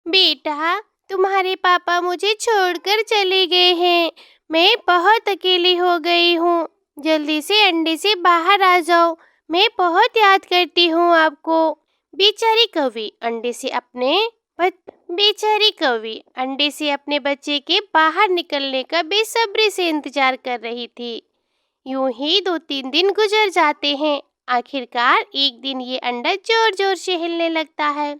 बेटा, तुम्हारे पापा मुझे छोड़कर चले गए हैं। मैं बहुत अकेली हो गई हूँ। जल्दी से अंडे से बाहर आ जाओ। मैं बहुत याद करती हूँ आपको। बेचारी कौवी अंडे से अपने बेचारी कौवी अंडे से अपने बच्चे के बाहर निकलने का बेसब्री से इंतजार कर रही थी। यूं ही 2-3 दिन गुजर जाते हैं। आखिरकार एक दिन ये अंडा जोर जोर से हिलने लगता है।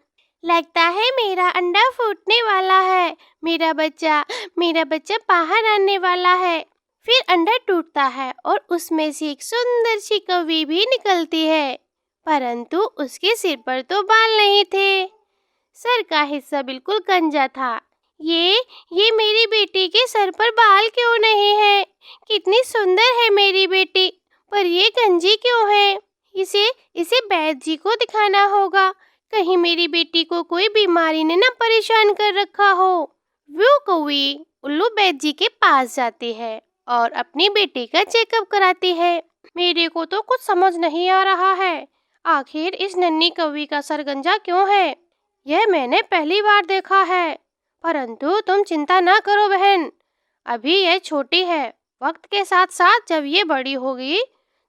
लगता है मेरा अंडा फूटने वाला है। मेरा बच्चा बाहर आने वाला है। फिर अंडा टूटता है और उसमें से एक सुंदर सी कौवी भी निकलती है, परंतु उसके सिर पर तो बाल नहीं थे। सर का हिस्सा बिल्कुल गंजा था। ये मेरी बेटी के सर पर बाल क्यों नहीं है? कितनी सुंदर है मेरी बेटी, पर ये गंजी क्यों है? इसे वैद्य जी को दिखाना होगा। कहीं मेरी बेटी को कोई बीमारी ने ना परेशान कर रखा हो। वो कौवी उल्लू वैद्य जी के पास जाती है और अपनी बेटी का चेकअप कराती है। मेरे को तो कुछ समझ नहीं आ रहा है। आखिर इस नन्ही कौवी का सर गंजा क्यों है? यह मैंने पहली बार देखा है। परंतु तुम चिंता ना करो बहन, अभी यह छोटी है। वक्त के साथ साथ जब ये बड़ी होगी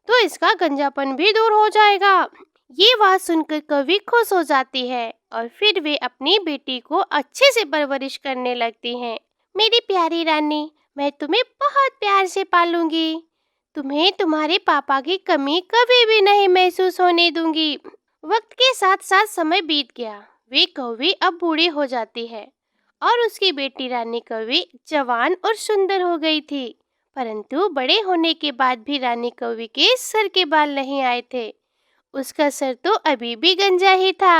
तो इसका गंजापन भी दूर हो जाएगा। ये बात सुनकर कौवी खुश हो जाती है और फिर वे अपनी बेटी को अच्छे से परवरिश करने लगती हैं। मेरी प्यारी रानी, मैं तुम्हें बहुत प्यार से पालूंगी। तुम्हें तुम्हारे पापा की कमी कभी भी नहीं महसूस होने दूंगी। वक्त के साथ साथ समय बीत गया। वे कौवी अब बूढ़ी हो जाती है और उसकी बेटी रानी कौवी जवान और सुंदर हो गई थी। परंतु बड़े होने के बाद भी रानी कौवी के सर के बाल नहीं आए थे। उसका सर तो अभी भी गंजा ही था।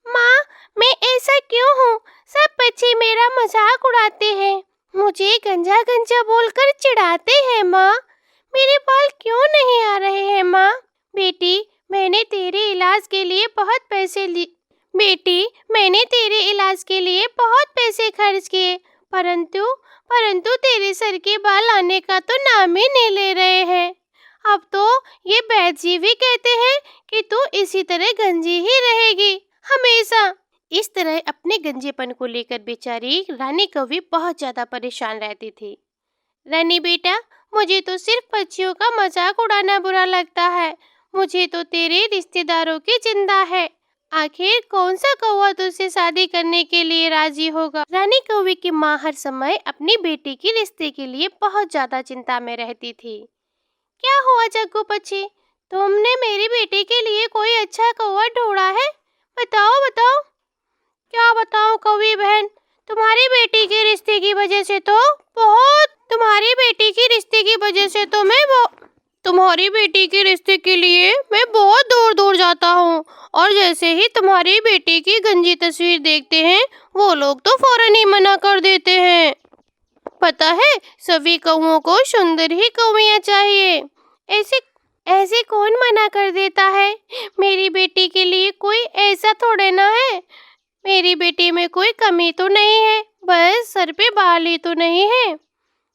माँ, मैं ऐसा क्यों हूँ? सब बच्चे मेरा मजाक उड़ाते हैं, मुझे गंजा गंजा बोलकर चिढ़ाते हैं। माँ, मेरे बाल क्यों नहीं आ रहे हैं? माँ, बेटी, मैंने तेरे इलाज के लिए बहुत पैसे खर्च किए, परंतु तेरे सर के बाल आने का तो नाम ही नहीं ले रहे हैं। अब तो ये वैद्य जी भी कहते हैं कि तू इसी तरह गंजी ही रहेगी हमेशा। इस तरह अपने गंजेपन को लेकर बेचारी रानी कौवी बहुत ज्यादा परेशान रहती थी। रानी बेटा, मुझे तो सिर्फ पक्षियों का मजाक उड़ाना बुरा लगता है। मुझे तो तेरे रिश्तेदारों की चिंता है। आखिर कौन सा कौवा तुझसे शादी करने के लिए राजी होगा? रानी कौवी की माँ हर समय अपनी बेटी के रिश्ते के लिए बहुत ज्यादा चिंता में रहती थी। क्या हुआ जग्गू पक्षी, तुमने मेरी बेटी के लिए कोई अच्छा कौवा ढूंढा है? बताओ बताओ। क्या बताऊं कौवी बहन, तुम्हारी बेटी के रिश्ते की वजह से तो तुम्हारी बेटी के रिश्ते की वजह से तो तुम्हारी बेटी के रिश्ते के लिए मैं बहुत दूर दूर जाता हूँ, और जैसे ही तुम्हारी बेटी की गंजी तस्वीर देखते हैं वो लोग तो फौरन ही मना कर देते हैं। पता है, सभी कौवों को सुंदर ही कौवियाँ चाहिए। ऐसे ऐसे कौन मना कर देता है? मेरी बेटी के लिए कोई ऐसा थोड़े ना है। मेरी बेटी में कोई कमी तो नहीं है, बस सर पे बाल ही तो नहीं है।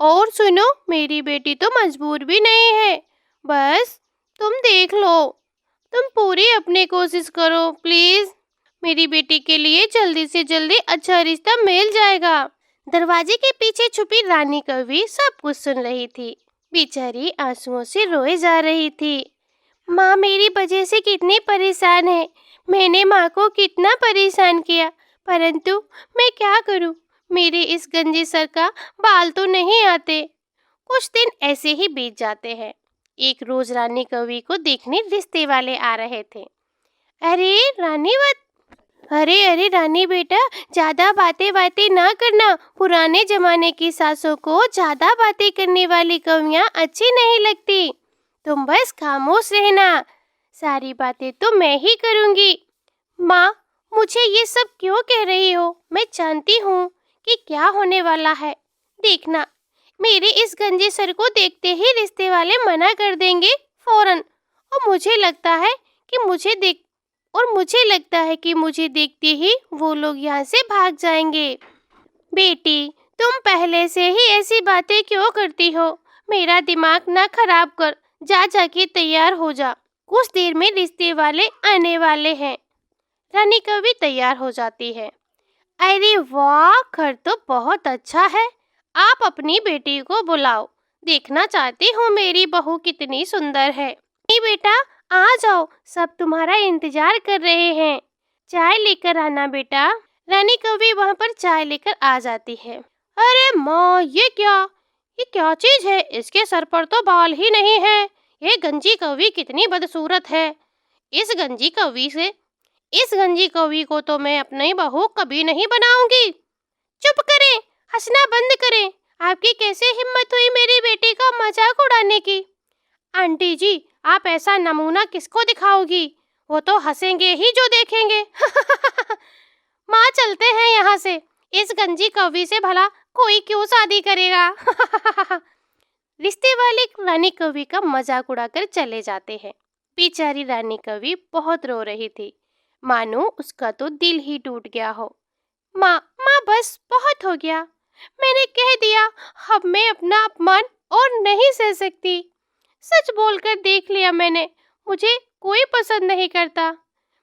और सुनो, मेरी बेटी तो मजबूर भी नहीं है। बस तुम देख लो, तुम पूरी अपनी कोशिश करो प्लीज। मेरी बेटी के लिए जल्दी से जल्दी अच्छा रिश्ता मिल जाएगा। दरवाजे के पीछे छुपी रानी कौवी सब कुछ सुन रही थी। बेचारी आंसुओं से रोए जा रही थी। माँ मेरी वजह से कितनी परेशान है। मैंने माँ को कितना परेशान किया, परंतु मैं क्या करूँ? मेरे इस गंजे सर का बाल तो नहीं आते। कुछ दिन ऐसे ही बीत जाते हैं। एक रोज रानी कौवी को देखने रिश्ते वाले आ रहे थे। अरे रानी बेटा, ज्यादा बातें ना करना। पुराने जमाने की सासों को ज्यादा बातें करने वाली कौवियाँ अच्छी नहीं लगती। तुम बस खामोश रहना, सारी बातें तो मैं ही करूँगी। माँ, मुझे ये सब क्यों कह रही हो? मैं जानती हूँ कि क्या होने वाला है। देखना, मेरे इस गंजे सर को देखते ही रिश्ते वाले मना कर देंगे फौरन, और मुझे लगता है कि मुझे देखते ही वो लोग यहाँ से भाग जाएंगे। बेटी, तुम पहले से ही ऐसी बातें क्यों करती हो? मेरा दिमाग ना खराब कर, जाके तैयार हो जा। कुछ देर में रिश्ते वाले आने वाले हैं। रानी कौवी तैयार हो जाती है। अरे वाह, घर तो बहुत अच्छा है। आप अपनी बेटी को बुलाओ। देखना चाहती हूँ मेरी बहू कितनी सुंदर है। नहीं बेटा, आ जाओ, सब तुम्हारा इंतजार कर रहे हैं। चाय लेकर आना बेटा। रानी कौवी वहाँ पर चाय लेकर आ जाती है। अरे माँ, ये क्या चीज है? इसके सर पर तो बाल ही नहीं है। ये गंजी कौवी कितनी बदसूरत है। इस गंजी कौवी से इस गंजी कौवी को तो मैं अपनी बहू कभी नहीं बनाऊंगी। चुप करें, हंसना बंद करें। आपकी कैसे हिम्मत हुई मेरी बेटी का मजाक उड़ाने की? आंटी जी, आप ऐसा नमूना किसको दिखाओगी? वो तो हंसेंगे ही जो देखेंगे। माँ, चलते हैं यहाँ से। इस गंजी कौवी से भला कोई क्यों शादी करेगा? रिश्ते वाले रानी कौवी का मजाक उड़ाकर चले जाते हैं। बेचारी रानी कौवी बहुत रो रही थी, मानो उसका तो दिल ही टूट गया हो। माँ, बस बहुत हो गया। मैंने कह दिया, अब मैं अपना अपमान और नहीं सह सकती। सच बोलकर देख लिया मैंने, मुझे कोई पसंद नहीं करता।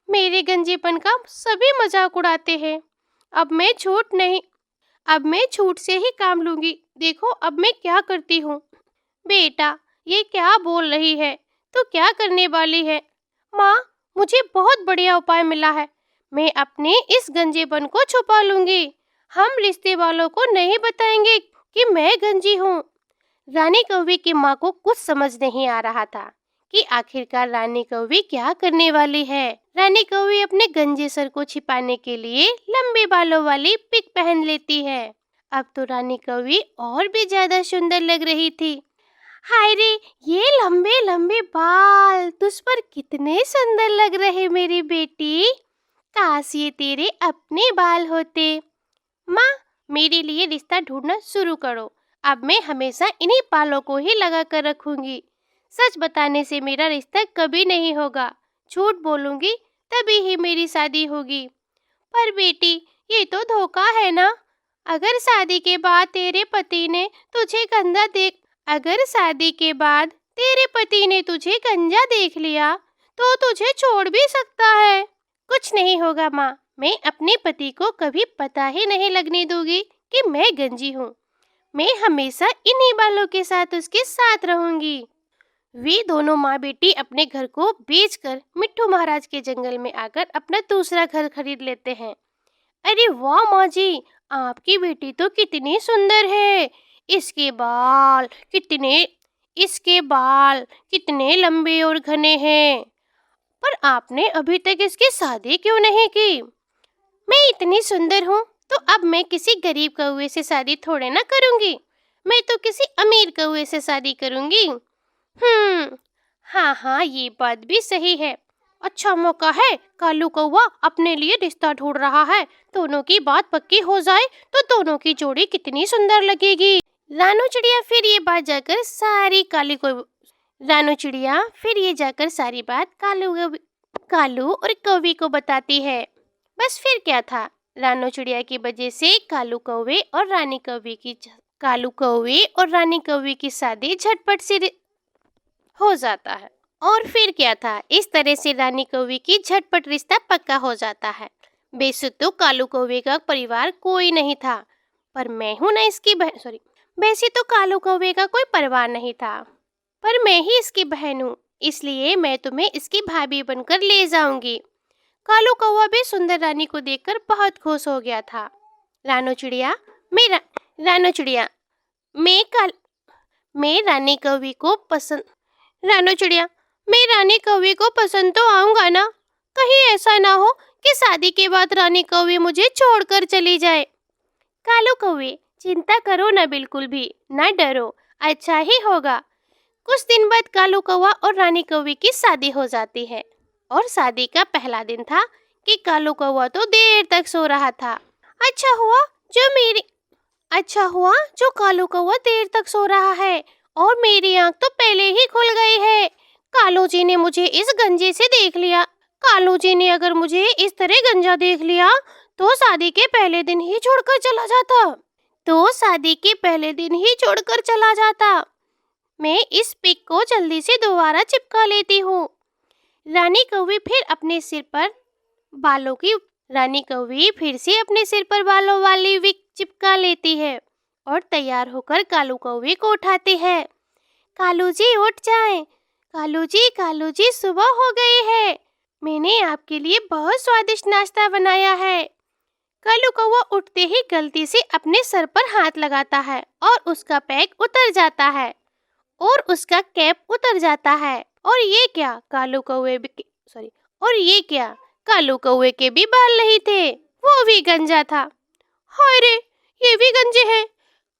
मेरे गंजेपन का सभी मजाक उड़ाते हैं। अब मैं छूट से ही काम लूंगी। देखो अब मैं क्या करती हूँ। बेटा, ये क्या बोल रही है? तू क्या करने वाली है? माँ, मुझे बहुत बढ़िया उपाय मिला है। मैं अपने इस गंजेपन को छुपा लूंगी। हम रिश्ते वालों को नहीं बताएंगे कि मैं गंजी हूँ। रानी कौवी की माँ को कुछ समझ नहीं आ रहा था कि आखिरकार रानी कौवी क्या करने वाली है। रानी कौवी अपने गंजे सर को छिपाने के लिए लंबे बालों वाली पिक पहन लेती है। अब तो रानी कौवी और भी ज्यादा सुंदर लग रही थी। हाय रे, ये लंबे लंबे बाल तुझ पर कितने सुंदर लग रहे मेरी बेटी। काश ये तेरे अपने बाल होते। माँ, मेरे लिए रिश्ता ढूंढना शुरू करो। अब मैं हमेशा इन्हीं बालों को ही लगा कर रखूंगी। सच बताने से मेरा रिश्ता कभी नहीं होगा। झूठ बोलूंगी तभी ही मेरी शादी होगी। पर बेटी, ये तो धोखा है ना। अगर शादी के बाद तेरे पति ने तुझे गंजा देख लिया तो तुझे छोड़ भी सकता है। कुछ नहीं होगा माँ, मैं अपने पति को कभी पता ही नहीं लगने दूंगी कि मैं गंजी हूँ। मैं हमेशा इन्हीं बालों के साथ उसके साथ रहूंगी। वे दोनों माँ बेटी अपने घर को बेचकर मिट्ठू महाराज के जंगल में आकर अपना दूसरा घर खरीद लेते हैं। अरे वाह माँ जी, आपकी बेटी तो कितनी सुंदर है। इसके बाल कितने लंबे और घने हैं। पर आपने अभी तक इसकी शादी क्यों नहीं की? मैं इतनी सुंदर हूँ तो अब मैं किसी गरीब कौवे से शादी थोड़े ना करूँगी। मैं तो किसी अमीर कौवे से शादी करूँगी। हाँ, ये बात भी सही है। अच्छा मौका है, कालू कौवा अपने लिए रिश्ता ढूंढ रहा है। दोनों की बात पक्की हो जाए तो दोनों की जोड़ी कितनी सुंदर लगेगी। रानू चिड़िया फिर ये जाकर सारी बात कालू और कौवी को बताती है। बस फिर क्या था, रानू चिड़िया की वजह से कालू कौवे और रानी कौवी की शादी झटपट से हो जाता है। और फिर क्या था, इस तरह से रानी कौवी की झटपट रिश्ता पक्का हो जाता है। वैसे तो कालू कौवे का परिवार कोई नहीं था, पर मैं हूँ ना इसकी बहन। वैसे तो कालू कौवे का कोई परिवार नहीं था, पर मैं ही इसकी बहन हूँ, इसलिए मैं तुम्हें इसकी भाभी बनकर ले जाऊंगी। कालू कौवा भी सुंदर रानी को देखकर बहुत खुश हो गया था। रानू चिड़िया, मैं रानी कौवी को पसंद तो आऊंगा ना। कहीं ऐसा ना हो कि शादी के बाद रानी कौवी मुझे छोड़कर चली जाए। कालू कौवे, चिंता करो ना, बिल्कुल भी ना डरो, अच्छा ही होगा। कुछ दिन बाद कालू कौवा और रानी कौवी की शादी हो जाती है। और शादी का पहला दिन था कि कालू कौवा तो देर तक सो रहा था। अच्छा हुआ जो कालू कौवा देर तक सो रहा है और मेरी आंख तो पहले ही खुल गई है। कालू जी ने मुझे इस गंजे से देख लिया। कालू जी ने अगर मुझे इस तरह गंजा देख लिया तो शादी के पहले दिन ही छोड़कर चला जाता। मैं इस पिक को जल्दी से दोबारा चिपका लेती हूँ। रानी कौवी फिर अपने सिर पर रानी कौवी फिर से अपने सिर पर बालों वाली विक चिपका लेती है और तैयार होकर कालू कौवे को उठाती है। कालू जी उठ जाएं। कालू जी सुबह हो गई है। मैंने आपके लिए बहुत स्वादिष्ट नाश्ता बनाया है। कालू कौवा उठते ही गलती से अपने सर पर हाथ लगाता है और उसका पैक उतर जाता है और उसका कैप उतर जाता है। और ये क्या, कालू कौवे के भी बाल नहीं थे, वो भी गंजा था। हाय रे, ये भी गंजे हैं।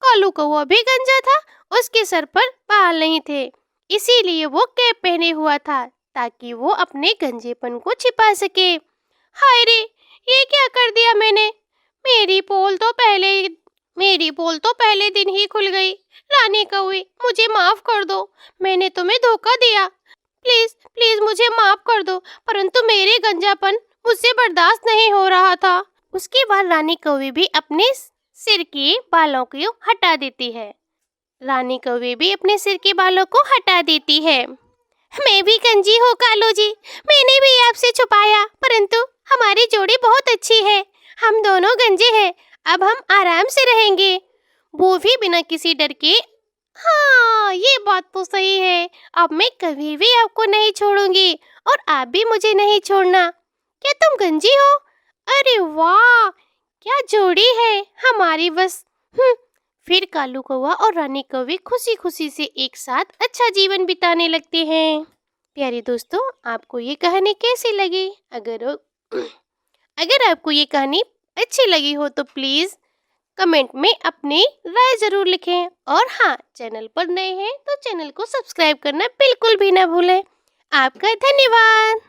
कालू कौवा भी गंजा था, उसके सर पर बाल नहीं थे, इसीलिए वो कैप पहने हुआ था ताकि वो अपने गंजेपन को छिपा सके। हाय रे, ये क्या कर दिया मैंने। मेरी पोल तो पहले दिन ही खुल गई। रानी कौवी, मुझे माफ कर दो, मैंने तुम्हें धोखा दिया। प्लीज प्लीज मुझे माफ कर दो, परंतु मेरे गंजापन मुझसे बर्दाश्त नहीं हो रहा था। उसके बाद रानी कौवी भी अपने सिर के बालों को हटा देती है। मैं भी गंजी हूँ कालू जी, मैंने भी आपसे छुपाया, परंतु हमारी जोड़ी बहुत अच्छी है। हम दोनों गंजे हैं, अब हम आराम से रहेंगे, वो भी बिना किसी डर के। हाँ, ये बात तो सही है। अब मैं कभी भी आपको नहीं छोड़ूंगी और आप भी मुझे नहीं छोड़ना। क्या तुम गंजी हो? अरे वाह, क्या जोड़ी है हमारी बस। फिर कालू कौवा और रानी कौवी खुशी खुशी से एक साथ अच्छा जीवन बिताने लगते हैं। प्यारे दोस्तों, आपको ये कहानी कैसी लगी? अगर आपको ये कहानी अच्छी लगी हो तो प्लीज़ कमेंट में अपनी राय ज़रूर लिखें। और हाँ, चैनल पर नए हैं तो चैनल को सब्सक्राइब करना बिल्कुल भी ना भूलें। आपका धन्यवाद।